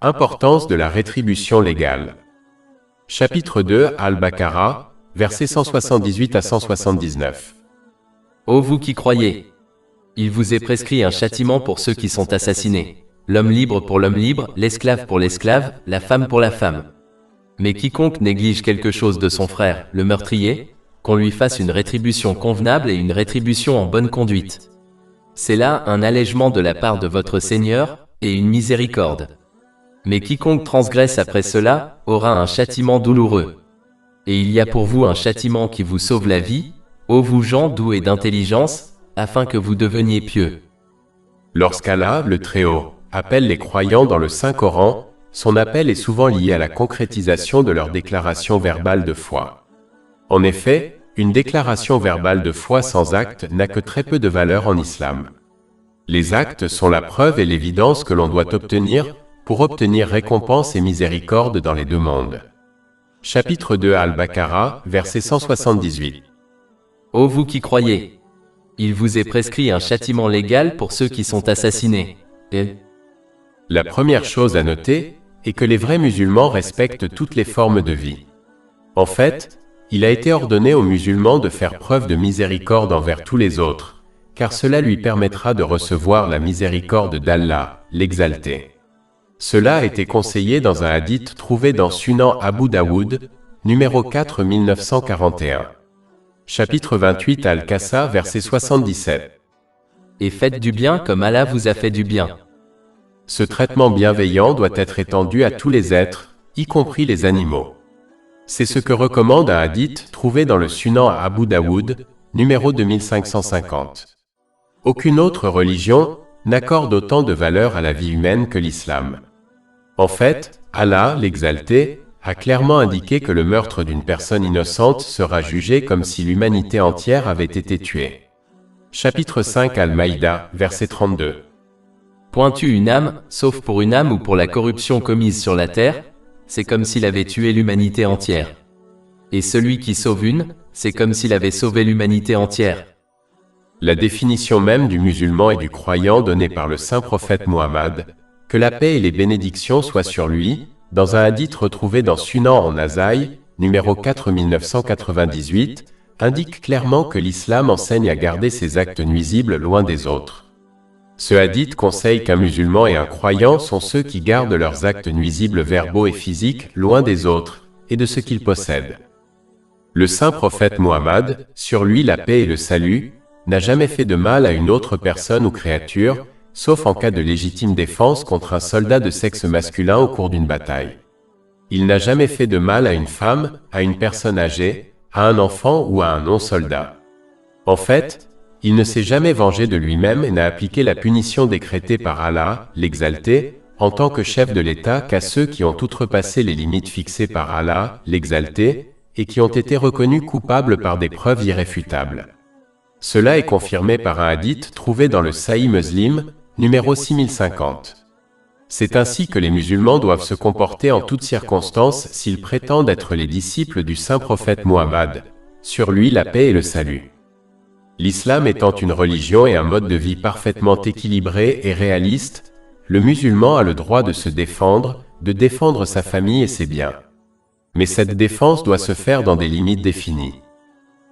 Importance de la rétribution légale. Chapitre 2 Al-Baqarah, versets 178 à 179. Ô vous qui croyez! Il vous est prescrit un châtiment pour ceux qui sont assassinés. L'homme libre pour l'homme libre, l'esclave pour l'esclave, la femme pour la femme. Mais quiconque néglige quelque chose de son frère, le meurtrier, qu'on lui fasse une rétribution convenable et une rétribution en bonne conduite. C'est là un allègement de la part de votre Seigneur, et une miséricorde. Mais quiconque transgresse après cela, aura un châtiment douloureux. Et il y a pour vous un châtiment qui vous sauve la vie, ô vous gens doués d'intelligence, afin que vous deveniez pieux. Lorsqu'Allah, le Très-Haut, appelle les croyants dans le Saint-Coran, son appel est souvent lié à la concrétisation de leur déclaration verbale de foi. En effet, une déclaration verbale de foi sans acte n'a que très peu de valeur en islam. Les actes sont la preuve et l'évidence que l'on doit obtenir pour obtenir récompense et miséricorde dans les deux mondes. Chapitre 2 Al-Baqarah, verset 178. Ô vous qui croyez! Il vous est prescrit un châtiment légal pour ceux qui sont assassinés. La première chose à noter est que les vrais musulmans respectent toutes les formes de vie. En fait, il a été ordonné aux musulmans de faire preuve de miséricorde envers tous les autres, car cela lui permettra de recevoir la miséricorde d'Allah, l'Exalté. Cela a été conseillé dans un hadith trouvé dans Sunan Abu Daoud, numéro 4941. Chapitre 28 Al-Qassa, verset 77. Et faites du bien comme Allah vous a fait du bien. Ce traitement bienveillant doit être étendu à tous les êtres, y compris les animaux. C'est ce que recommande un hadith trouvé dans le Sunan Abu Daoud, numéro 2550. Aucune autre religion n'accorde autant de valeur à la vie humaine que l'islam. En fait, Allah, l'Exalté, a clairement indiqué que le meurtre d'une personne innocente sera jugé comme si l'humanité entière avait été tuée. Chapitre 5 Al-Maïda, verset 32. Point tue une âme, sauf pour une âme ou pour la corruption commise sur la terre, c'est comme s'il avait tué l'humanité entière. Et celui qui sauve une, c'est comme s'il avait sauvé l'humanité entière. La définition même du musulman et du croyant donnée par le saint prophète Muhammad, que la paix et les bénédictions soient sur lui, dans un hadith retrouvé dans Sunan en Nasaï, numéro 4998, indique clairement que l'islam enseigne à garder ses actes nuisibles loin des autres. Ce hadith conseille qu'un musulman et un croyant sont ceux qui gardent leurs actes nuisibles verbaux et physiques loin des autres, et de ce qu'ils possèdent. Le saint prophète Muhammad, sur lui la paix et le salut, n'a jamais fait de mal à une autre personne ou créature, sauf en cas de légitime défense contre un soldat de sexe masculin au cours d'une bataille. Il n'a jamais fait de mal à une femme, à une personne âgée, à un enfant ou à un non-soldat. En fait, il ne s'est jamais vengé de lui-même et n'a appliqué la punition décrétée par Allah, l'Exalté, en tant que chef de l'État qu'à ceux qui ont outrepassé les limites fixées par Allah, l'Exalté, et qui ont été reconnus coupables par des preuves irréfutables. Cela est confirmé par un hadith trouvé dans le Sahih Muslim, numéro 6050. C'est ainsi que les musulmans doivent se comporter en toutes circonstances s'ils prétendent être les disciples du saint prophète Muhammad, sur lui la paix et le salut. L'islam étant une religion et un mode de vie parfaitement équilibré et réaliste, le musulman a le droit de se défendre, de défendre sa famille et ses biens. Mais cette défense doit se faire dans des limites définies.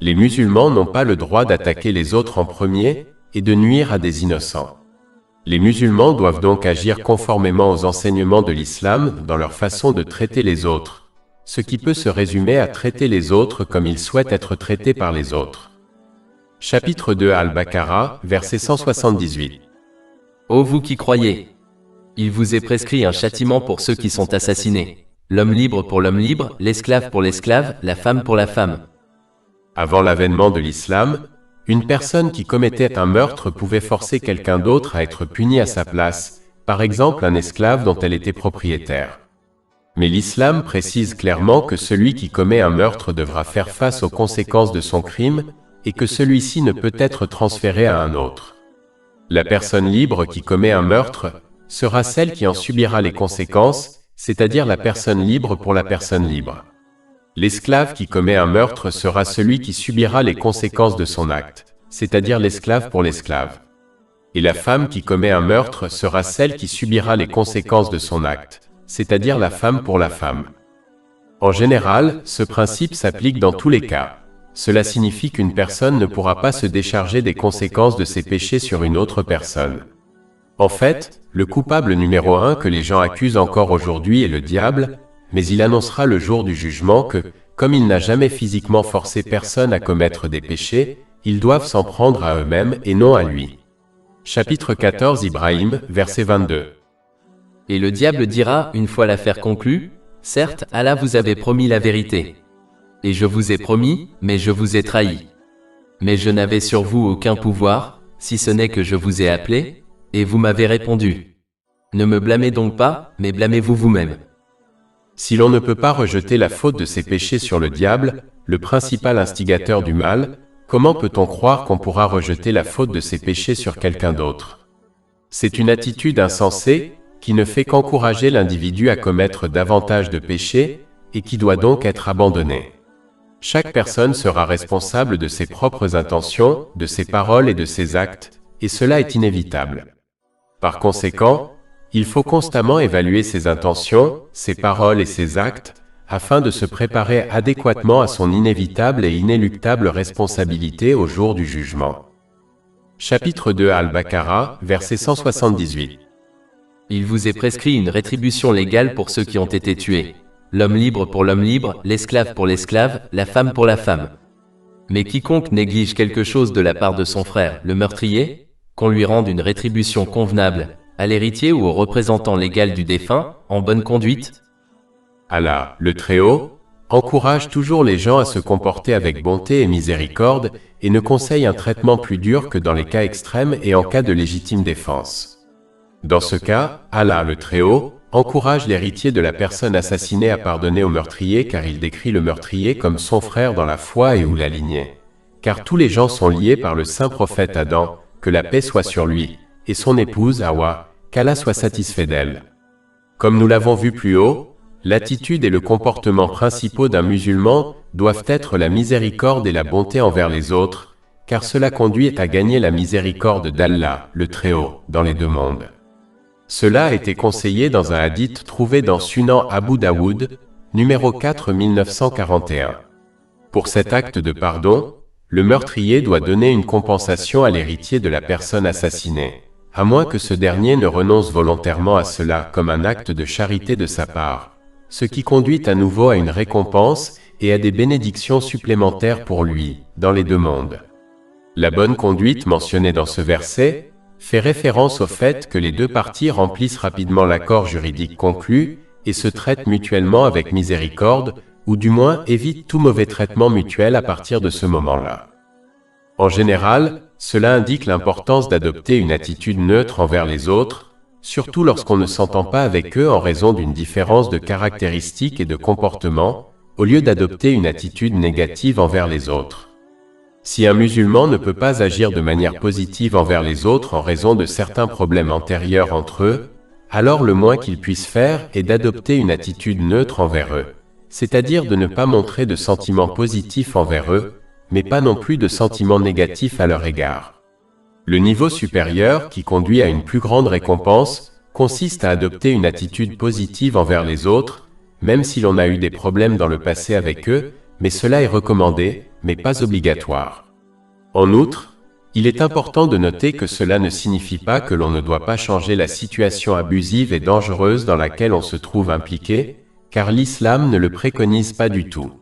Les musulmans n'ont pas le droit d'attaquer les autres en premier et de nuire à des innocents. Les musulmans doivent donc agir conformément aux enseignements de l'islam dans leur façon de traiter les autres, ce qui peut se résumer à traiter les autres comme ils souhaitent être traités par les autres. Chapitre 2 Al-Baqarah, verset 178. Ô vous qui croyez! Il vous est prescrit un châtiment pour ceux qui sont assassinés. L'homme libre pour l'homme libre, l'esclave pour l'esclave, la femme pour la femme. Avant l'avènement de l'islam, une personne qui commettait un meurtre pouvait forcer quelqu'un d'autre à être puni à sa place, par exemple un esclave dont elle était propriétaire. Mais l'islam précise clairement que celui qui commet un meurtre devra faire face aux conséquences de son crime, et que celui-ci ne peut être transféré à un autre. La personne libre qui commet un meurtre sera celle qui en subira les conséquences, c'est-à-dire la personne libre pour la personne libre. L'esclave qui commet un meurtre sera celui qui subira les conséquences de son acte, c'est-à-dire l'esclave pour l'esclave. Et la femme qui commet un meurtre sera celle qui subira les conséquences de son acte, c'est-à-dire la femme pour la femme. En général, ce principe s'applique dans tous les cas. Cela signifie qu'une personne ne pourra pas se décharger des conséquences de ses péchés sur une autre personne. En fait, le coupable numéro 1 que les gens accusent encore aujourd'hui est le diable, mais il annoncera le jour du jugement que, comme il n'a jamais physiquement forcé personne à commettre des péchés, ils doivent s'en prendre à eux-mêmes et non à lui. Chapitre 14 Ibrahim, verset 22. Et le diable dira, une fois l'affaire conclue, « Certes, Allah vous avait promis la vérité. Et je vous ai promis, mais je vous ai trahi. Mais je n'avais sur vous aucun pouvoir, si ce n'est que je vous ai appelé, et vous m'avez répondu. Ne me blâmez donc pas, mais blâmez-vous vous-même. » Si l'on ne peut pas rejeter la faute de ses péchés sur le diable, le principal instigateur du mal, comment peut-on croire qu'on pourra rejeter la faute de ses péchés sur quelqu'un d'autre? C'est une attitude insensée, qui ne fait qu'encourager l'individu à commettre davantage de péchés, et qui doit donc être abandonnée. Chaque personne sera responsable de ses propres intentions, de ses paroles et de ses actes, et cela est inévitable. Par conséquent, il faut constamment évaluer ses intentions, ses paroles et ses actes, afin de se préparer adéquatement à son inévitable et inéluctable responsabilité au jour du jugement. Chapitre 2 Al-Baqarah, verset 178. Il vous est prescrit une rétribution légale pour ceux qui ont été tués. L'homme libre pour l'homme libre, l'esclave pour l'esclave, la femme pour la femme. Mais quiconque néglige quelque chose de la part de son frère, le meurtrier, qu'on lui rende une rétribution convenable, à l'héritier ou au représentant légal du défunt, en bonne conduite. Allah, le Très-Haut, encourage toujours les gens à se comporter avec bonté et miséricorde, et ne conseille un traitement plus dur que dans les cas extrêmes et en cas de légitime défense. Dans ce cas, Allah, le Très-Haut, encourage l'héritier de la personne assassinée à pardonner au meurtrier car il décrit le meurtrier comme son frère dans la foi et ou la lignée. Car tous les gens sont liés par le saint prophète Adam, que la paix soit sur lui, et son épouse Hawa, qu'Allah soit satisfait d'elle. Comme nous l'avons vu plus haut, l'attitude et le comportement principaux d'un musulman doivent être la miséricorde et la bonté envers les autres, car cela conduit à gagner la miséricorde d'Allah, le Très-Haut, dans les deux mondes. Cela a été conseillé dans un hadith trouvé dans Sunan Abu Daoud, numéro 4941. Pour cet acte de pardon, le meurtrier doit donner une compensation à l'héritier de la personne assassinée, à moins que ce dernier ne renonce volontairement à cela comme un acte de charité de sa part, ce qui conduit à nouveau à une récompense et à des bénédictions supplémentaires pour lui, dans les deux mondes. La bonne conduite mentionnée dans ce verset fait référence au fait que les deux parties remplissent rapidement l'accord juridique conclu et se traitent mutuellement avec miséricorde, ou du moins évitent tout mauvais traitement mutuel à partir de ce moment-là. En général, cela indique l'importance d'adopter une attitude neutre envers les autres, surtout lorsqu'on ne s'entend pas avec eux en raison d'une différence de caractéristiques et de comportement, au lieu d'adopter une attitude négative envers les autres. Si un musulman ne peut pas agir de manière positive envers les autres en raison de certains problèmes antérieurs entre eux, alors le moins qu'il puisse faire est d'adopter une attitude neutre envers eux, c'est-à-dire de ne pas montrer de sentiments positifs envers eux, mais pas non plus de sentiments négatifs à leur égard. Le niveau supérieur, qui conduit à une plus grande récompense, consiste à adopter une attitude positive envers les autres, même si l'on a eu des problèmes dans le passé avec eux, mais cela est recommandé, mais pas obligatoire. En outre, il est important de noter que cela ne signifie pas que l'on ne doit pas changer la situation abusive et dangereuse dans laquelle on se trouve impliqué, car l'islam ne le préconise pas du tout.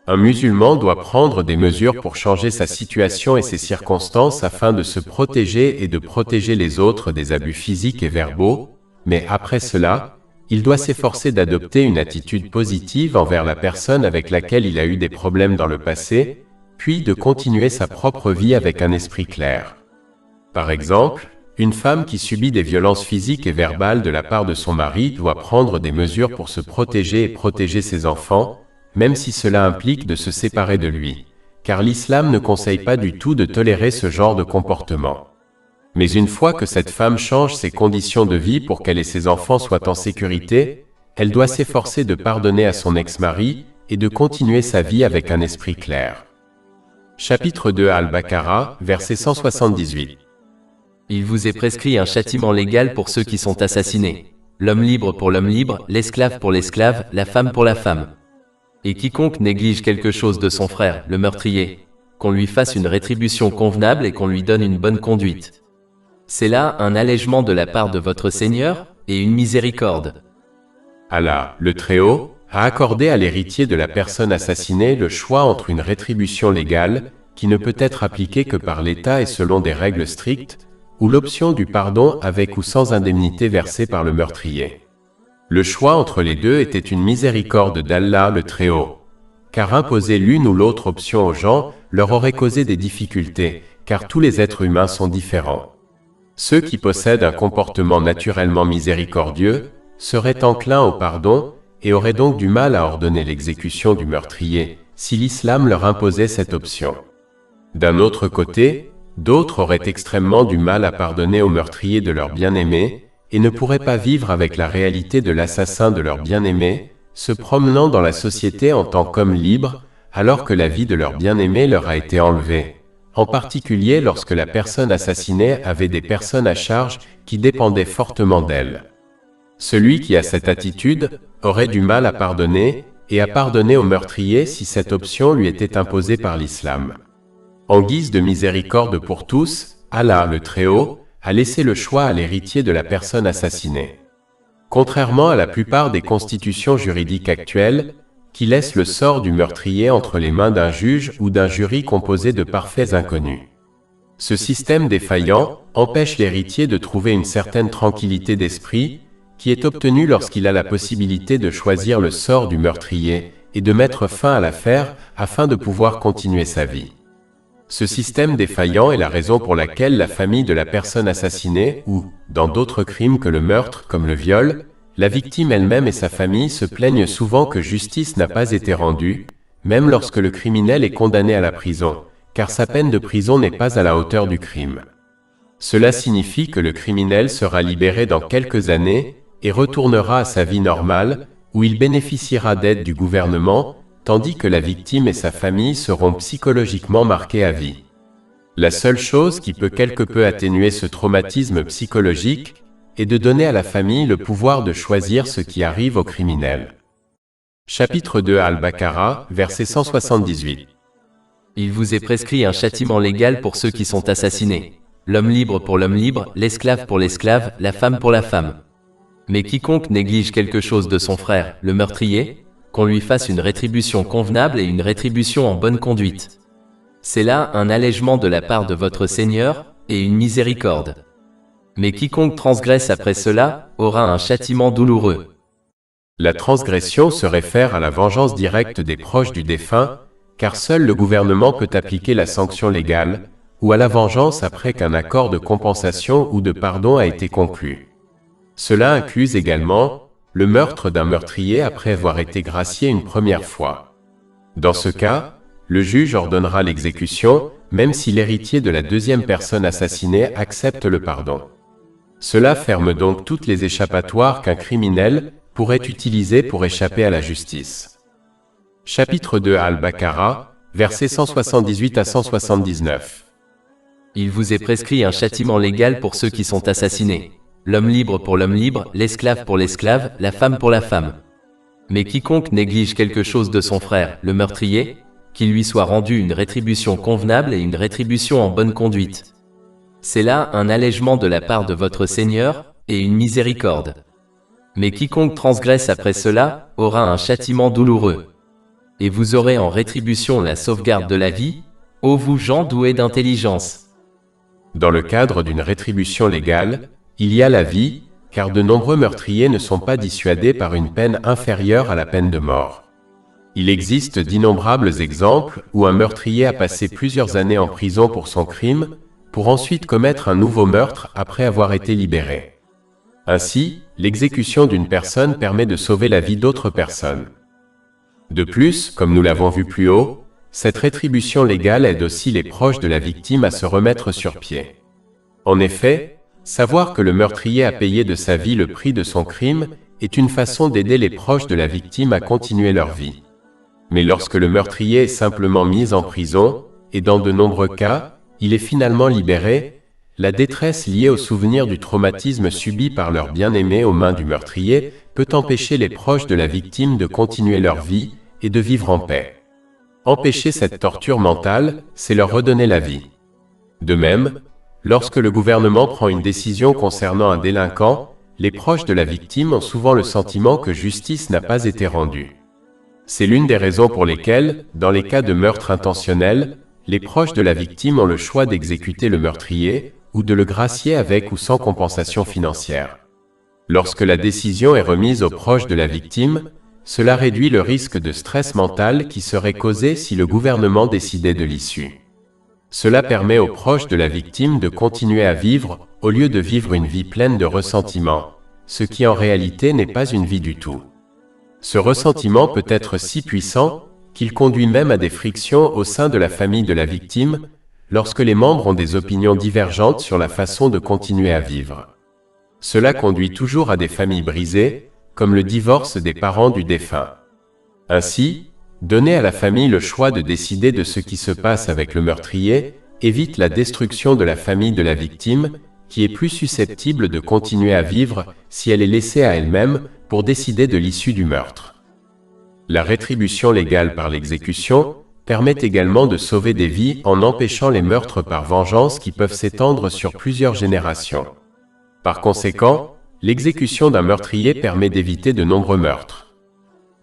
Un musulman doit prendre des mesures pour changer sa situation et ses circonstances afin de se protéger et de protéger les autres des abus physiques et verbaux, mais après cela, il doit s'efforcer d'adopter une attitude positive envers la personne avec laquelle il a eu des problèmes dans le passé, puis de continuer sa propre vie avec un esprit clair. Par exemple, une femme qui subit des violences physiques et verbales de la part de son mari doit prendre des mesures pour se protéger et protéger ses enfants, même si cela implique de se séparer de lui, car l'islam ne conseille pas du tout de tolérer ce genre de comportement. Mais une fois que cette femme change ses conditions de vie pour qu'elle et ses enfants soient en sécurité, elle doit s'efforcer de pardonner à son ex-mari et de continuer sa vie avec un esprit clair. Chapitre 2 Al-Baqarah, verset 178. Il vous est prescrit un châtiment légal pour ceux qui sont assassinés. l'homme libre pour l'homme libre, l'esclave pour l'esclave, la femme pour la femme. Et quiconque néglige quelque chose de son frère, le meurtrier, qu'on lui fasse une rétribution convenable et qu'on lui donne une bonne conduite. C'est là un allègement de la part de votre Seigneur et une miséricorde. Allah, le Très-Haut, a accordé à l'héritier de la personne assassinée le choix entre une rétribution légale, qui ne peut être appliquée que par l'État et selon des règles strictes, ou l'option du pardon avec ou sans indemnité versée par le meurtrier. Le choix entre les deux était une miséricorde d'Allah le Très-Haut, car imposer l'une ou l'autre option aux gens leur aurait causé des difficultés, car tous les êtres humains sont différents. Ceux qui possèdent un comportement naturellement miséricordieux seraient enclins au pardon et auraient donc du mal à ordonner l'exécution du meurtrier si l'islam leur imposait cette option. D'un autre côté, d'autres auraient extrêmement du mal à pardonner aux meurtriers de leur bien-aimé et ne pourraient pas vivre avec la réalité de l'assassin de leur bien-aimé, se promenant dans la société en tant qu'hommes libres, alors que la vie de leur bien-aimé leur a été enlevée, en particulier lorsque la personne assassinée avait des personnes à charge qui dépendaient fortement d'elle. Celui qui a cette attitude aurait du mal à pardonner et à pardonner au meurtrier si cette option lui était imposée par l'islam. En guise de miséricorde pour tous, Allah le Très-Haut a laissé le choix à l'héritier de la personne assassinée. Contrairement à la plupart des constitutions juridiques actuelles, qui laissent le sort du meurtrier entre les mains d'un juge ou d'un jury composé de parfaits inconnus. Ce système défaillant empêche l'héritier de trouver une certaine tranquillité d'esprit, qui est obtenue lorsqu'il a la possibilité de choisir le sort du meurtrier et de mettre fin à l'affaire afin de pouvoir continuer sa vie. Ce système défaillant est la raison pour laquelle la famille de la personne assassinée, ou, dans d'autres crimes que le meurtre, comme le viol, la victime elle-même et sa famille se plaignent souvent que justice n'a pas été rendue, même lorsque le criminel est condamné à la prison, car sa peine de prison n'est pas à la hauteur du crime. Cela signifie que le criminel sera libéré dans quelques années et retournera à sa vie normale, où il bénéficiera d'aide du gouvernement, tandis que la victime et sa famille seront psychologiquement marquées à vie. La seule chose qui peut quelque peu atténuer ce traumatisme psychologique est de donner à la famille le pouvoir de choisir ce qui arrive au criminel. Chapitre 2 Al-Baqarah, verset 178. Il vous est prescrit un châtiment légal pour ceux qui sont assassinés. L'homme libre pour l'homme libre, l'esclave pour l'esclave, la femme pour la femme. Mais quiconque néglige quelque chose de son frère, le meurtrier, qu'on lui fasse une rétribution convenable et une rétribution en bonne conduite. C'est là un allègement de la part de votre Seigneur et une miséricorde. Mais quiconque transgresse après cela aura un châtiment douloureux. La transgression se réfère à la vengeance directe des proches du défunt, car seul le gouvernement peut appliquer la sanction légale, ou à la vengeance après qu'un accord de compensation ou de pardon a été conclu. Cela inclut également le meurtre d'un meurtrier après avoir été gracié une première fois. Dans ce cas, le juge ordonnera l'exécution, même si l'héritier de la deuxième personne assassinée accepte le pardon. Cela ferme donc toutes les échappatoires qu'un criminel pourrait utiliser pour échapper à la justice. Chapitre 2 Al-Baqarah, versets 178 à 179. Il vous est prescrit un châtiment légal pour ceux qui sont assassinés. L'homme libre pour l'homme libre, l'esclave pour l'esclave, la femme pour la femme. Mais quiconque néglige quelque chose de son frère, le meurtrier, qu'il lui soit rendu une rétribution convenable et une rétribution en bonne conduite. C'est là un allègement de la part de votre Seigneur et une miséricorde. Mais quiconque transgresse après cela aura un châtiment douloureux. Et vous aurez en rétribution la sauvegarde de la vie, ô vous gens doués d'intelligence. Dans le cadre d'une rétribution légale, il y a la vie, car de nombreux meurtriers ne sont pas dissuadés par une peine inférieure à la peine de mort. Il existe d'innombrables exemples où un meurtrier a passé plusieurs années en prison pour son crime, pour ensuite commettre un nouveau meurtre après avoir été libéré. Ainsi, l'exécution d'une personne permet de sauver la vie d'autres personnes. De plus, comme nous l'avons vu plus haut, cette rétribution légale aide aussi les proches de la victime à se remettre sur pied. En effet, savoir que le meurtrier a payé de sa vie le prix de son crime est une façon d'aider les proches de la victime à continuer leur vie. Mais lorsque le meurtrier est simplement mis en prison, et dans de nombreux cas, il est finalement libéré, la détresse liée au souvenir du traumatisme subi par leur bien-aimé aux mains du meurtrier peut empêcher les proches de la victime de continuer leur vie et de vivre en paix. Empêcher cette torture mentale, c'est leur redonner la vie. De même, lorsque le gouvernement prend une décision concernant un délinquant, les proches de la victime ont souvent le sentiment que justice n'a pas été rendue. C'est l'une des raisons pour lesquelles, dans les cas de meurtre intentionnel, les proches de la victime ont le choix d'exécuter le meurtrier ou de le gracier avec ou sans compensation financière. Lorsque la décision est remise aux proches de la victime, cela réduit le risque de stress mental qui serait causé si le gouvernement décidait de l'issue. Cela permet aux proches de la victime de continuer à vivre au lieu de vivre une vie pleine de ressentiment, ce qui en réalité n'est pas une vie du tout. Ce ressentiment peut être si puissant qu'il conduit même à des frictions au sein de la famille de la victime, lorsque les membres ont des opinions divergentes sur la façon de continuer à vivre. Cela conduit toujours à des familles brisées, comme le divorce des parents du défunt. Ainsi, donner à la famille le choix de décider de ce qui se passe avec le meurtrier évite la destruction de la famille de la victime, qui est plus susceptible de continuer à vivre si elle est laissée à elle-même pour décider de l'issue du meurtre. La rétribution légale par l'exécution permet également de sauver des vies en empêchant les meurtres par vengeance qui peuvent s'étendre sur plusieurs générations. Par conséquent, l'exécution d'un meurtrier permet d'éviter de nombreux meurtres.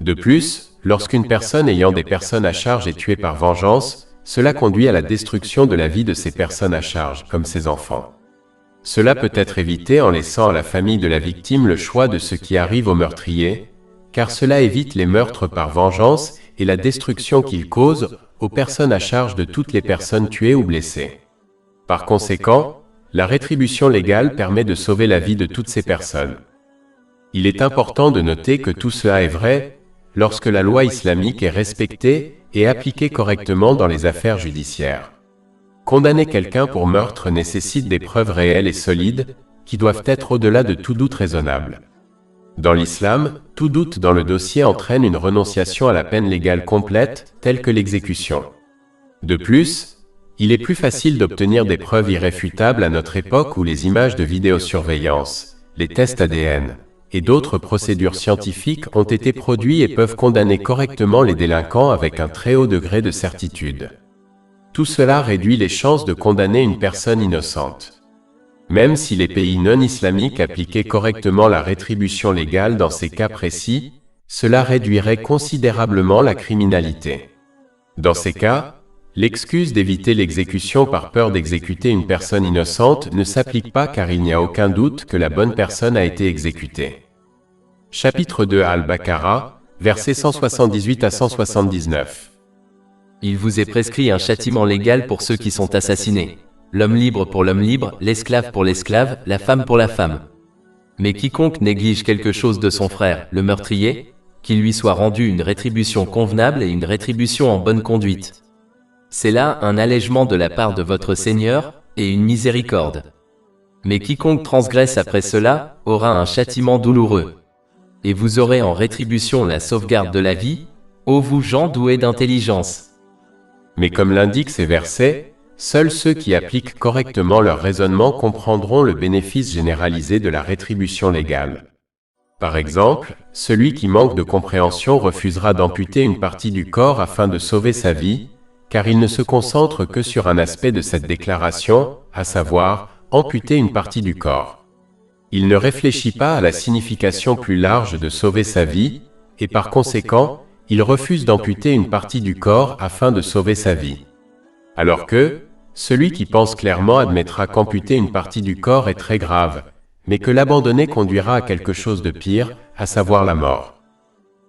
De plus, lorsqu'une personne ayant des personnes à charge est tuée par vengeance, cela conduit à la destruction de la vie de ces personnes à charge, comme ses enfants. Cela peut être évité en laissant à la famille de la victime le choix de ce qui arrive au meurtrier, car cela évite les meurtres par vengeance et la destruction qu'ils causent aux personnes à charge de toutes les personnes tuées ou blessées. Par conséquent, la rétribution légale permet de sauver la vie de toutes ces personnes. Il est important de noter que tout cela est vrai lorsque la loi islamique est respectée et appliquée correctement dans les affaires judiciaires. Condamner quelqu'un pour meurtre nécessite des preuves réelles et solides, qui doivent être au-delà de tout doute raisonnable. Dans l'islam, tout doute dans le dossier entraîne une renonciation à la peine légale complète, telle que l'exécution. De plus, il est plus facile d'obtenir des preuves irréfutables à notre époque où les images de vidéosurveillance, les tests ADN et d'autres procédures scientifiques ont été produits et peuvent condamner correctement les délinquants avec un très haut degré de certitude. Tout cela réduit les chances de condamner une personne innocente. Même si les pays non islamiques appliquaient correctement la rétribution légale dans ces cas précis, cela réduirait considérablement la criminalité. Dans ces cas, l'excuse d'éviter l'exécution par peur d'exécuter une personne innocente ne s'applique pas car il n'y a aucun doute que la bonne personne a été exécutée. Chapitre 2 Al-Baqarah, versets 178 à 179. Il vous est prescrit un châtiment légal pour ceux qui sont assassinés. L'homme libre pour l'homme libre, l'esclave pour l'esclave, la femme pour la femme. Mais quiconque néglige quelque chose de son frère, le meurtrier, qu'il lui soit rendu une rétribution convenable et une rétribution en bonne conduite. C'est là un allègement de la part de votre Seigneur, et une miséricorde. Mais quiconque transgresse après cela, aura un châtiment douloureux. Et vous aurez en rétribution la sauvegarde de la vie, ô vous gens doués d'intelligence. Mais comme l'indiquent ces versets, seuls ceux qui appliquent correctement leur raisonnement comprendront le bénéfice généralisé de la rétribution légale. Par exemple, celui qui manque de compréhension refusera d'amputer une partie du corps afin de sauver sa vie, car il ne se concentre que sur un aspect de cette déclaration, à savoir, amputer une partie du corps. Il ne réfléchit pas à la signification plus large de sauver sa vie, et par conséquent, il refuse d'amputer une partie du corps afin de sauver sa vie. Alors que, celui qui pense clairement admettra qu'amputer une partie du corps est très grave, mais que l'abandonner conduira à quelque chose de pire, à savoir la mort.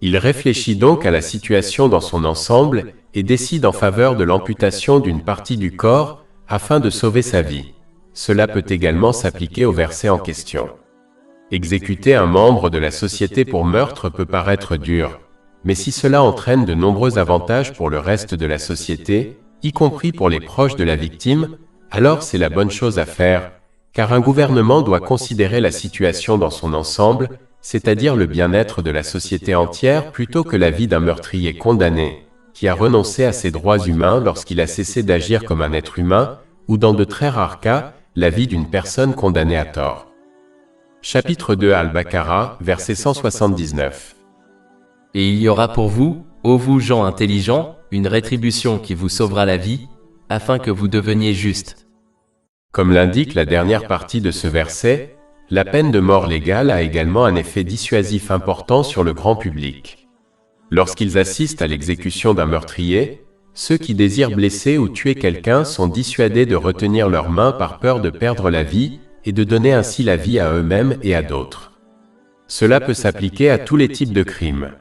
Il réfléchit donc à la situation dans son ensemble et décide en faveur de l'amputation d'une partie du corps afin de sauver sa vie. Cela peut également s'appliquer au verset en question. Exécuter un membre de la société pour meurtre peut paraître dur, mais si cela entraîne de nombreux avantages pour le reste de la société, y compris pour les proches de la victime, alors c'est la bonne chose à faire, car un gouvernement doit considérer la situation dans son ensemble, c'est-à-dire le bien-être de la société entière plutôt que la vie d'un meurtrier condamné, qui a renoncé à ses droits humains lorsqu'il a cessé d'agir comme un être humain, ou dans de très rares cas, la vie d'une personne condamnée à tort. Chapitre 2 Al-Baqarah, verset 179. Et il y aura pour vous, ô vous gens intelligents, une rétribution qui vous sauvera la vie, afin que vous deveniez justes. Comme l'indique la dernière partie de ce verset, la peine de mort légale a également un effet dissuasif important sur le grand public. Lorsqu'ils assistent à l'exécution d'un meurtrier, ceux qui désirent blesser ou tuer quelqu'un sont dissuadés de retenir leurs mains par peur de perdre la vie et de donner ainsi la vie à eux-mêmes et à d'autres. Cela peut s'appliquer à tous les types de crimes.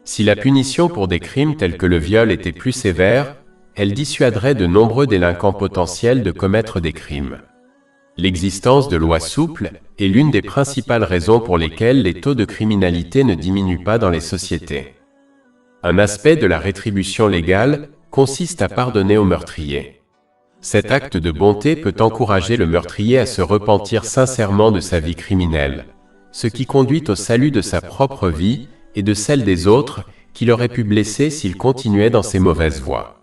Si la punition pour des crimes tels que le viol était plus sévère, elle dissuaderait de nombreux délinquants potentiels de commettre des crimes. L'existence de lois souples est l'une des principales raisons pour lesquelles les taux de criminalité ne diminuent pas dans les sociétés. Un aspect de la rétribution légale consiste à pardonner au meurtrier. Cet acte de bonté peut encourager le meurtrier à se repentir sincèrement de sa vie criminelle, ce qui conduit au salut de sa propre vie et de celle des autres qu'il aurait pu blesser s'il continuait dans ses mauvaises voies.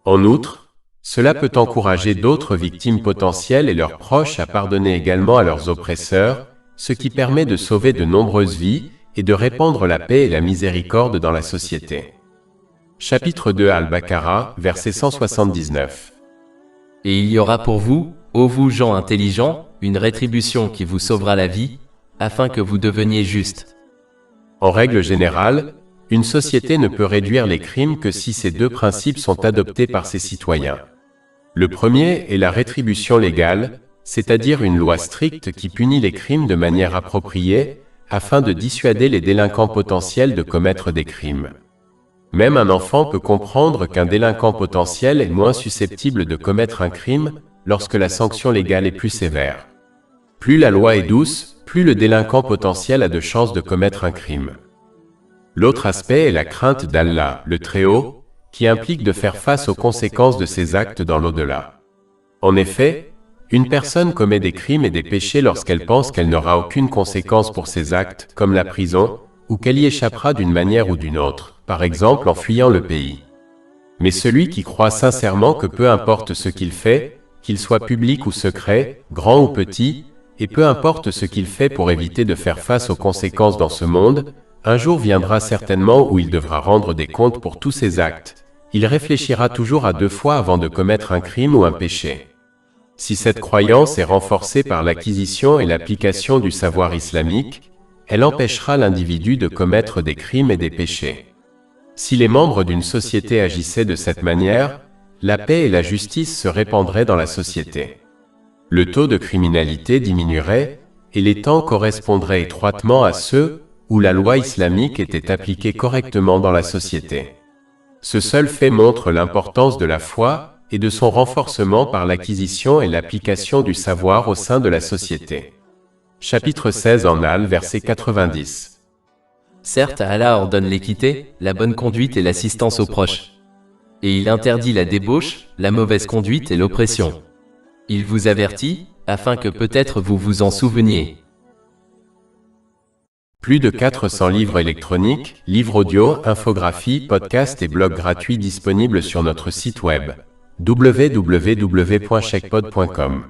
En outre, cela peut encourager d'autres victimes potentielles et leurs proches à pardonner également à leurs oppresseurs, ce qui permet de sauver de nombreuses vies et de répandre la paix et la miséricorde dans la société. Chapitre 2 Al-Baqarah, verset 179. Et il y aura pour vous, ô vous gens intelligents, une rétribution qui vous sauvera la vie, afin que vous deveniez justes. En règle générale, une société ne peut réduire les crimes que si ces deux principes sont adoptés par ses citoyens. Le premier est la rétribution légale, c'est-à-dire une loi stricte qui punit les crimes de manière appropriée, afin de dissuader les délinquants potentiels de commettre des crimes. Même un enfant peut comprendre qu'un délinquant potentiel est moins susceptible de commettre un crime lorsque la sanction légale est plus sévère. Plus la loi est douce, plus le délinquant potentiel a de chances de commettre un crime. L'autre aspect est la crainte d'Allah, le Très-Haut, qui implique de faire face aux conséquences de ses actes dans l'au-delà. En effet, une personne commet des crimes et des péchés lorsqu'elle pense qu'elle n'aura aucune conséquence pour ses actes, comme la prison, ou qu'elle y échappera d'une manière ou d'une autre, par exemple en fuyant le pays. Mais celui qui croit sincèrement que peu importe ce qu'il fait, qu'il soit public ou secret, grand ou petit, et peu importe ce qu'il fait pour éviter de faire face aux conséquences dans ce monde, un jour viendra certainement où il devra rendre des comptes pour tous ses actes. Il réfléchira toujours à 2 fois avant de commettre un crime ou un péché. Si cette croyance est renforcée par l'acquisition et l'application du savoir islamique, elle empêchera l'individu de commettre des crimes et des péchés. Si les membres d'une société agissaient de cette manière, la paix et la justice se répandraient dans la société. Le taux de criminalité diminuerait, et les temps correspondraient étroitement à ceux où la loi islamique était appliquée correctement dans la société. Ce seul fait montre l'importance de la foi et de son renforcement par l'acquisition et l'application du savoir au sein de la société. Chapitre 16 en Al, verset 90. Certes, Allah ordonne l'équité, la bonne conduite et l'assistance aux proches. Et il interdit la débauche, la mauvaise conduite et l'oppression. Il vous avertit, afin que peut-être vous vous en souveniez. Plus de 400 livres électroniques, livres audio, infographies, podcasts et blogs gratuits disponibles sur notre site web www.chekpod.com.